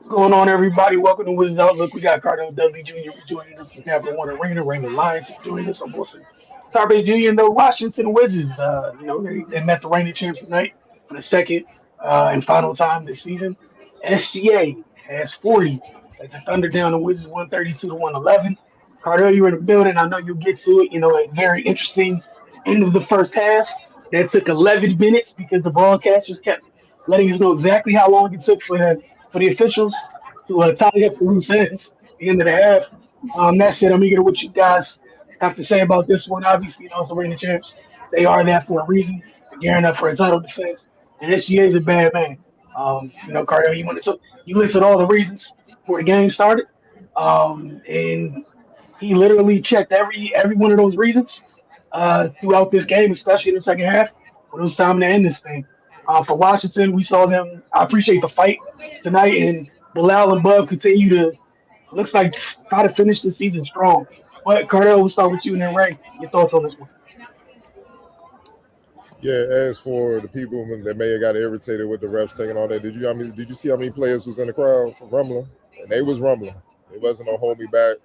Going on, everybody? Welcome to Wizards Outlook. We got Cardell Dudley Jr. joining us from Capital One Arena. Raymond Lyons is joining us. I'm Wilson Carpe Jr. and the Washington Wizards. They met the reigning champs tonight for the second and final time this season. SGA has 40 as the Thunder down the Wizards 132 to 111. Cardell, you're in the building. I know you'll get to it. A very interesting end of the first half. That took 11 minutes because the broadcasters kept letting us know exactly how long it took for the officials to tie up the loose ends at the end of the half. That's it. I'm eager to what you guys have to say about this one. Obviously, it's the reigning champs. They are that for a reason. They're gearing up for a title defense. And SGA is a bad man. Carter, you listed all the reasons before the game started. And he literally checked every one of those reasons throughout this game, especially in the second half when it was time to end this thing. For Washington, we saw them. I appreciate the fight tonight, and Bilal and Bub continue to looks like try to finish the season strong. But Cardell, we'll start with you and then Ray. Your thoughts on this one? Yeah, as for the people that may have got irritated with the refs taking all that, did you see how many players was in the crowd for rumbling? And they was rumbling. It wasn't no hold me back.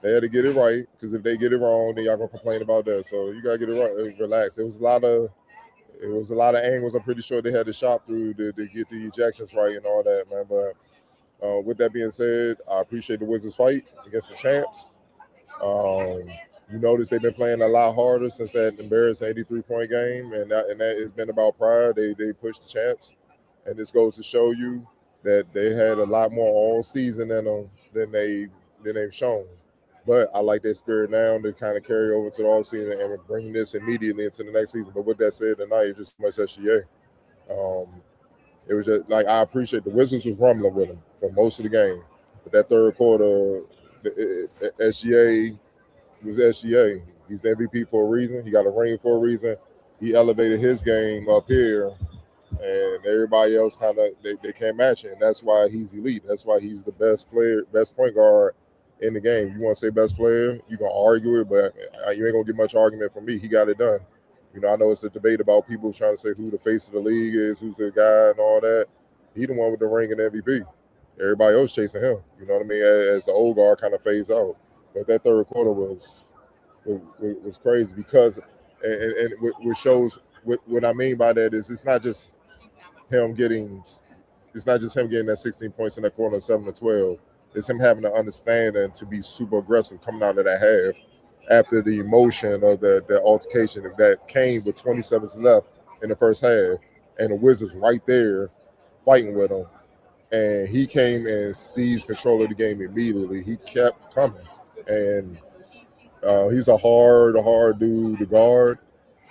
They had to get it right because if they get it wrong, then y'all gonna complain about that. So you gotta get it right. Relax. It was a lot of angles. I'm pretty sure they had to shop through to get the ejections right and all that, man. But with that being said, I appreciate the Wizards fight against the champs. Um, you notice they've been playing a lot harder since that embarrassing 83-point game, and that has been about pride. They pushed the champs, and this goes to show you that they had a lot more all season in them than they've shown. But I like that spirit now to kind of carry over to the all season and bring this immediately into the next season. But with that said, tonight it's just too much SGA. Um, it was just like I appreciate the Wizards was rumbling with him for most of the game, but that third quarter, SGA was SGA. He's the MVP for a reason. He got a ring for a reason. He elevated his game up here, and everybody else kind of they can't match it. And that's why he's elite. That's why he's the best player, best point guard in the game. You want to say best player, you gonna argue it, but you ain't gonna get much argument from me. He got it done. I know it's a debate about people trying to say who the face of the league is, who's the guy, and all that. He the one with the ring and MVP. Everybody else chasing him. You know what I mean? As the old guard kind of fades out. But that third quarter was crazy because, and what shows what I mean by that is him getting, it's not just him getting that 16 points in that quarter, 7 to 12. It's him having to understand and to be super aggressive coming out of that half after the emotion of the altercation that came with 20 seconds left in the first half, and the Wizards right there fighting with him. And he came and seized control of the game immediately. He kept coming, and he's a hard dude to guard.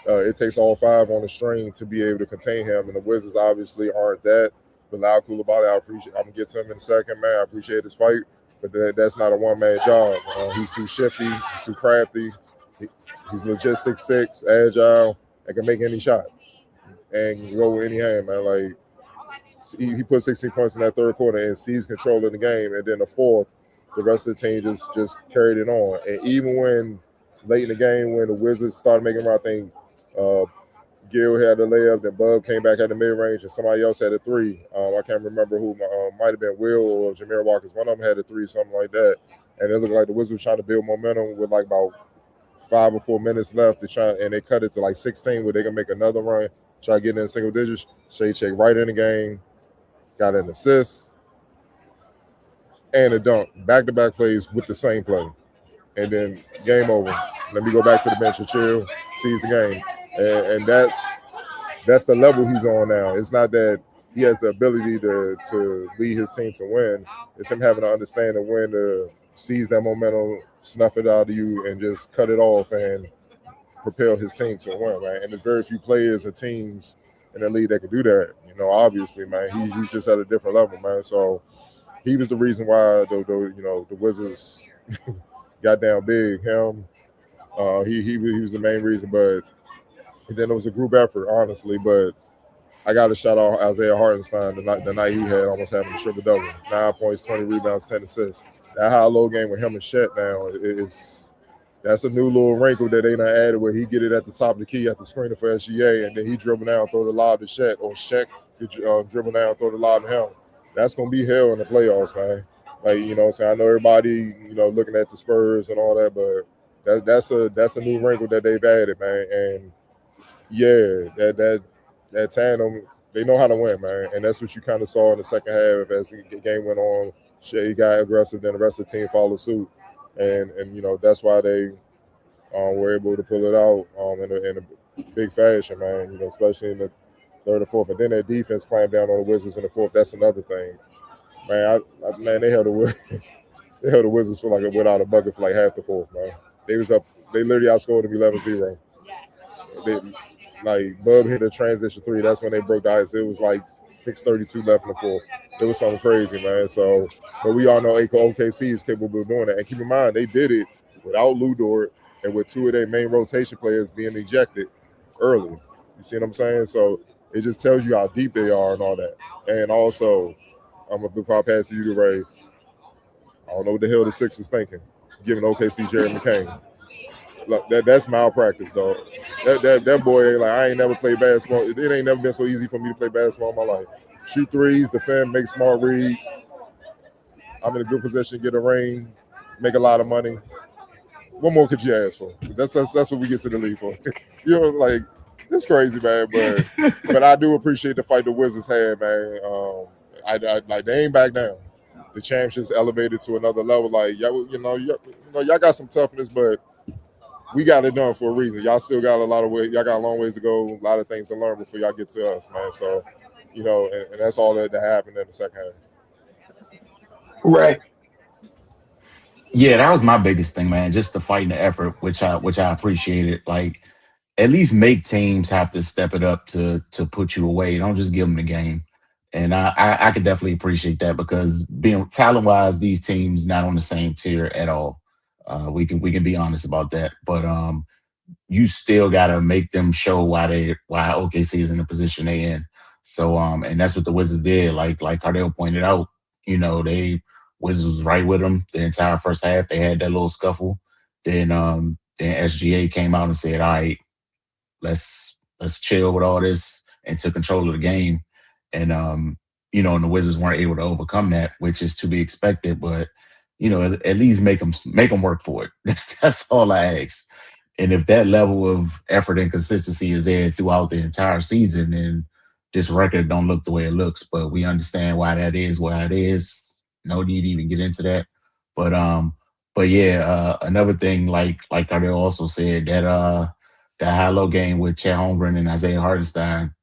It takes all five on the string to be able to contain him, and the Wizards obviously aren't that. But Loud Koulibaly, I'm gonna get to him in a second, man. I appreciate his fight, but that's not a one-man job. He's too shifty, he's too crafty. He's legit 6'6", agile, and can make any shot and go with any hand, man. Like he put 16 points in that third quarter and seized control of the game, and then the fourth, the rest of the team just carried it on. And even when late in the game, when the Wizards started making, I think Gil had a layup, then Bub came back at the mid range, and somebody else had a three. I can't remember who. Might have been Will or Jameer Walker. One of them had a three, something like that. And it looked like the Wizards were trying to build momentum with like about 5 or 4 minutes left and they cut it to like 16 where they can make another run, try to get in single digits. Shea check right in the game, got an assist and a dunk, back-to-back plays with the same play. And then game over. Let me go back to the bench and chill, seize the game. And that's the level he's on now. It's not that he has the ability to lead his team to win. It's him having to understand and when to seize that momentum, snuff it out of you, and just cut it off and propel his team to win, man. And there's very few players and teams in the league that can do that. Obviously, man, he's just at a different level, man. So he was the reason why the Wizards got down big. Him, he was the main reason, but then it was a group effort, honestly. But I got to shout out Isaiah Hartenstein the night he had, almost having a triple double, 9 points, 20 rebounds, 10 assists. That high low game with him and Shet now, that's a new little wrinkle that they done added where he get it at the top of the key at the screener for SGA, and then he dribble down, throw the lob to Shet, or Shet dribble down, throw the lob to him. That's gonna be hell in the playoffs, man. Like, what I'm saying, I know everybody, looking at the Spurs and all that, but that's a new wrinkle that they've added, man. And yeah, that tandem, they know how to win, man. And that's what you kind of saw in the second half as the game went on. Shea got aggressive, then the rest of the team followed suit, and that's why they were able to pull it out in a big fashion, man. Especially in the third or fourth. But then their defense clamped down on the Wizards in the fourth. That's another thing, man. Man, they held the they held the Wizards for like without a bucket for like half the fourth, man. They was up. They literally outscored them 11-0. They, like Bub hit a transition three. That's when they broke the ice. It was like 6:32 left in the fourth. It was something crazy, man. So, but we all know OKC is capable of doing that. And keep in mind, they did it without Lou Dort and with two of their main rotation players being ejected early. You see what I'm saying? So it just tells you how deep they are and all that. And also, before I pass to you, Ray, I don't know what the hell the Sixers thinking, giving OKC Jerry McCain. Look, that's malpractice, though. That boy ain't like, I ain't never played basketball. It ain't never been so easy for me to play basketball in my life. Shoot threes, defend, make smart reads. I'm in a good position to get a ring, make a lot of money. What more could you ask for? That's what we get to the league for. Like, it's crazy, man. But I do appreciate the fight the Wizards had, man. I like, they ain't back down. The championship's elevated to another level. Like, y'all got some toughness, but we got it done for a reason. Y'all still got a lot of way. Y'all got a long ways to go, a lot of things to learn before y'all get to us, man. So, and that's all that happened in the second half. Right. Yeah, that was my biggest thing, man. Just the fight and the effort, which I appreciated. Like, at least make teams have to step it up to put you away. Don't just give them the game. And I could definitely appreciate that because being talent wise, these teams not on the same tier at all. We can be honest about that. But you still gotta make them show why OKC is in the position they in. So and that's what the Wizards did. Like Cardell pointed out, they Wizards was right with them the entire first half. They had that little scuffle. Then SGA came out and said, "All right, let's chill with all this," and took control of the game. And and the Wizards weren't able to overcome that, which is to be expected. But at least make them work for it. That's all I ask. And if that level of effort and consistency is there throughout the entire season, then this record don't look the way it looks. But we understand why that is why it is. No need to even get into that. But yeah, another thing, like Cardell also said, that high-low game with Chet Holmgren and Isaiah Hartenstein.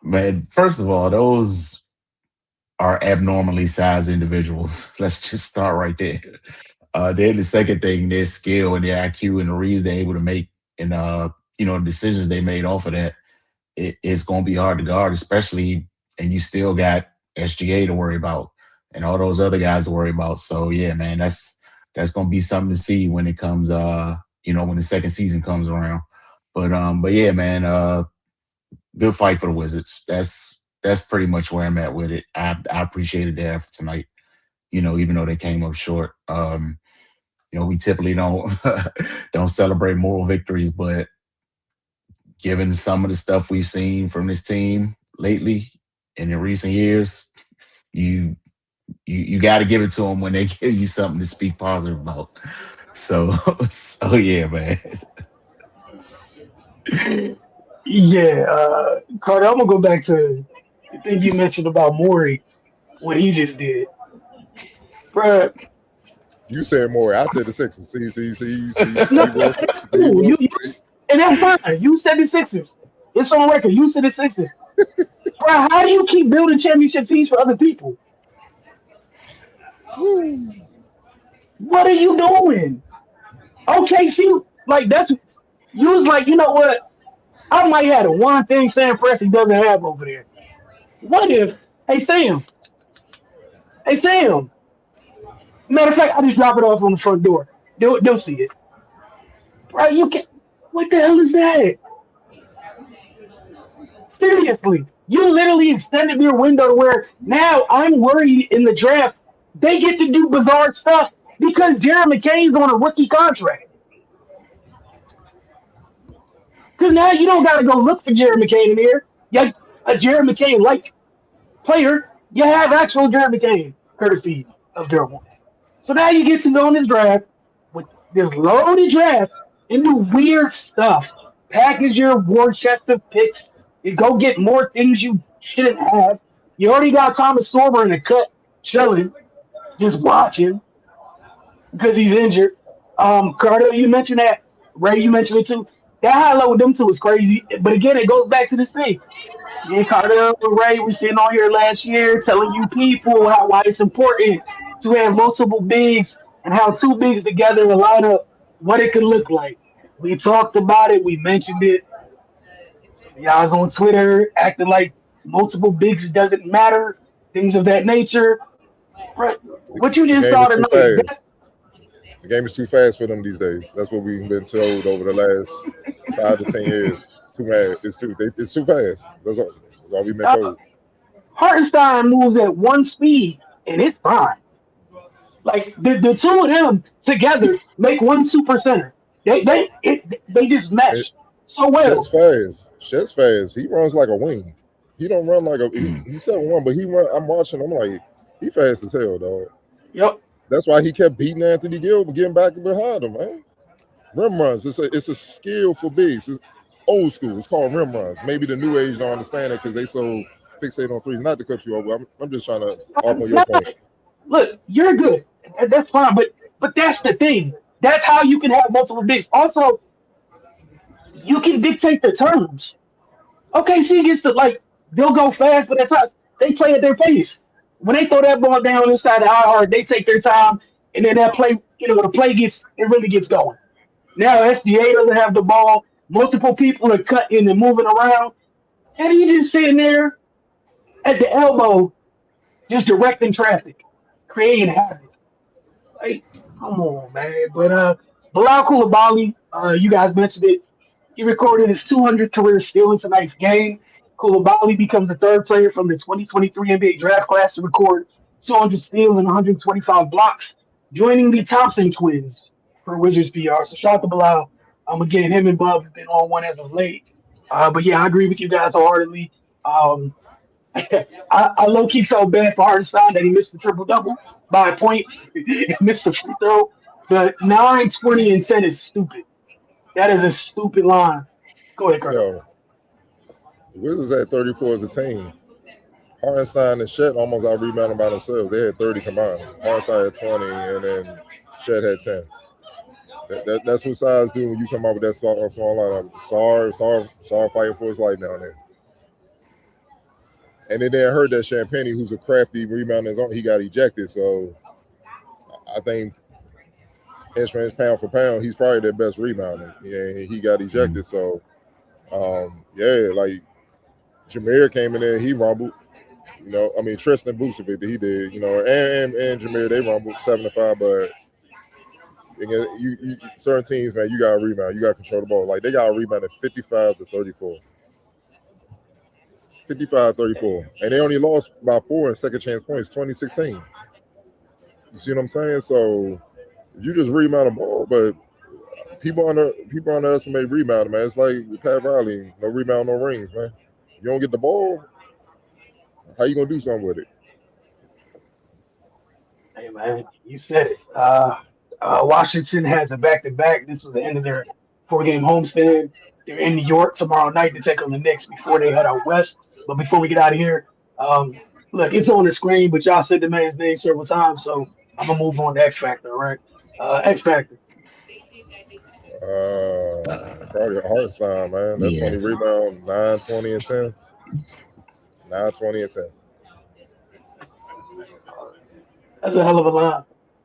Man, first of all, those are abnormally sized individuals. Let's just start right there. Then the second thing, their skill and their IQ and the reads they're able to make and decisions they made off of that, it's gonna be hard to guard, especially and you still got SGA to worry about and all those other guys to worry about. So yeah, man, that's gonna be something to see when it comes when the second season comes around. But yeah, man, good fight for the Wizards. That's pretty much where I'm at with it. I appreciated their effort tonight. Even though they came up short. We typically don't don't celebrate moral victories, but given some of the stuff we've seen from this team lately and in recent years, you got to give it to them when they give you something to speak positive about. So yeah, man. Yeah, Carter, I'm gonna go back to the thing you mentioned about Maury, what he just did. Bruh, You said more. I said the Sixers. no, See Wilson. that's See cool. Wilson. See. And that's fine. You said the Sixers. It's on record. You said the Sixers. Bruh, how do you keep building championship teams for other people? What are you doing? Okay, see, like that's you was like, you know what? I might have the one thing Sam Presti doesn't have over there. What if, hey Sam, hey Sam. Matter of fact, I just drop it off on the front door. They'll see it. Bro, you can what the hell is that? Seriously. You literally extended your window to where now I'm worried in the draft they get to do bizarre stuff because Jared McCain's on a rookie contract. Because now you don't got to go look for Jared McCain in here. Yeah, a Jared McCain like you. player, you have actual Jared McCain, courtesy of Daryl Morey. So now you get to go in this draft with this loaded draft and do weird stuff. Package your war chest of picks and go get more things you shouldn't have. You already got Thomas Sorber in the cut, chilling, just watching because he's injured. Carter, you mentioned that. Ray, you mentioned it too. That high low with them two is crazy. But again, it goes back to this thing. Me and Carter and Ray were sitting on here last year telling you people how why it's important to have multiple bigs and how two bigs together will line up what it could look like. We talked about it, we mentioned it. Y'all was on Twitter acting like multiple bigs doesn't matter, things of that nature. Right. What you The just game saw is too tonight, that, fast. The game is too fast for them these days. That's what we've been told over the last 5 to 10 years. It's too mad. It's too fast. That's all we've been uh, told. Hartenstein moves at one speed and it's fine. Like the two of them together make one super center. They just It, mesh so Chet's well. fast. Chet's fast. He runs like a wing. He don't run like a Mm. he's 7'1", but he run. I'm watching. I'm like, he fast as hell, dog. Yep. That's why he kept beating Anthony Gilbert, getting back behind him, man. Rim runs. It's a skill for bigs. It's old school. It's called rim runs. Maybe the new age don't understand it because they so fixated on threes. Not to cut you over. I'm just trying to arc on your No, point. look, you're good. That's fine. But that's the thing. That's how you can have multiple bigs. Also, you can dictate the terms. OKC gets to like they'll go fast, but at times they play at their pace. When they throw that ball down inside the hard, they take their time, and then that play, the play gets it really gets going. Now SGA doesn't have the ball. Multiple people are cutting and moving around, and he's just sitting there at the elbow, just directing traffic, creating havoc. Like, come on, man. But Bilal Coulibaly, you guys mentioned it. He recorded his 200th career steal in tonight's game. Coulibaly becomes the third player from the 2023 NBA draft class to record 200 steals and 125 blocks, joining the Thompson twins for Wizards PR. So shout out to Bilal. Again, him and Bub have been on one as of late. But yeah, I agree with you guys wholeheartedly. Um, I low key felt bad for Hartenstein that he missed the triple double by a point, missed the free throw. But 9, 20, and 10 is stupid. That is a stupid line. Go ahead, Cardo. Yo, the Wizards had 34 as a team. Hartenstein and Shet almost out rebounded by themselves. They had 30 combined. Hartenstein had 20, and then Shet had 10. That's what size do when you come up with that small lineup. Sorry fighting for his life down there. And then they heard that Champagne, who's a crafty rebounder, he got ejected. So I think inch pound for pound, he's probably their best rebounder. Yeah, he got ejected. Mm. So yeah, like Jameer came in there, he rumbled. I mean Tristan Vucevic, he did. And Jameer, they rumbled 7-5, but you certain teams, man, you got to rebound, you got to control the ball. Like they got to rebound at 55-34. 55-34. And they only lost by 4 in second chance points, 2016. You see what I'm saying? So you just rebound the ball, but people underestimate rebound, man. It's like Pat Riley, no rebound, no rings, man. You don't get the ball, how you gonna do something with it? Hey, man, you said it. Washington has a back-to-back. This was the end of their four-game homestand. They're in New York tomorrow night to take on the Knicks before they head out west. But before we get out of here, look, it's on the screen, but y'all said the man's name several times, so I'm gonna move on to Xfactor, all right? Xfactor. Probably a hard sign, man. That Yeah. 20 rebound, 9, 20, and 10. 9, 20, and 10. That's a hell of a line,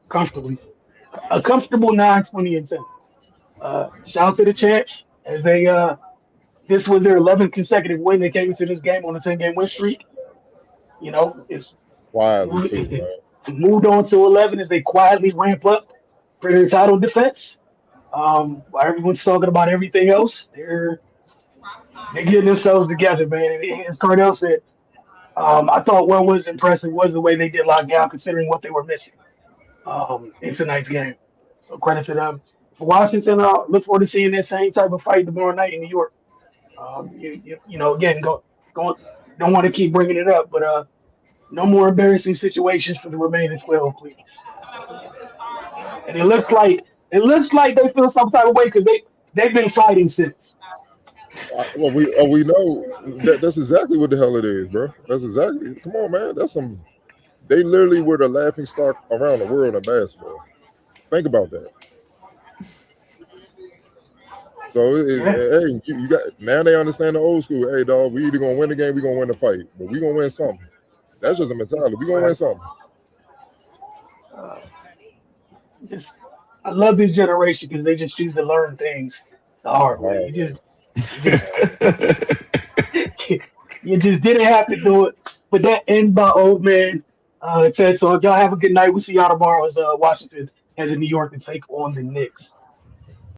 comfortably. A comfortable 9, 20, and 10. Shout out to the champs as this was their 11th consecutive win. They came into this game on a 10-game win streak. It's Quietly too, man. moved on to 11 as they quietly ramp up for their title defense. While everyone's talking about everything else, they're getting themselves together, man. And as Cardell said, I thought what was impressive was the way they did lock down, considering what they were missing in tonight's game. So credit to them. For Washington, look forward to seeing that same type of fight tomorrow night in New York. Again, go don't want to keep bringing it up, but No more embarrassing situations for the remaining 12, please. And it looks like they feel some type of way because they've been fighting since. We know that's exactly what the hell it is, bro. That's exactly. Come on, man. That's some. They literally were the laughing stock around the world in basketball. Think about that. So Yeah, hey, you got now they understand the old school. Hey, dog, we either gonna win the game, we gonna win the fight, but we gonna win something. That's just a mentality. We gonna win right. something. Uh, just I love this generation because they just choose to learn things the The hard way. hard You way. just you just you just didn't have to do it. But that ends my old man. Ted, so y'all have a good night. We'll see y'all tomorrow as Washington has a New York to take on the Knicks.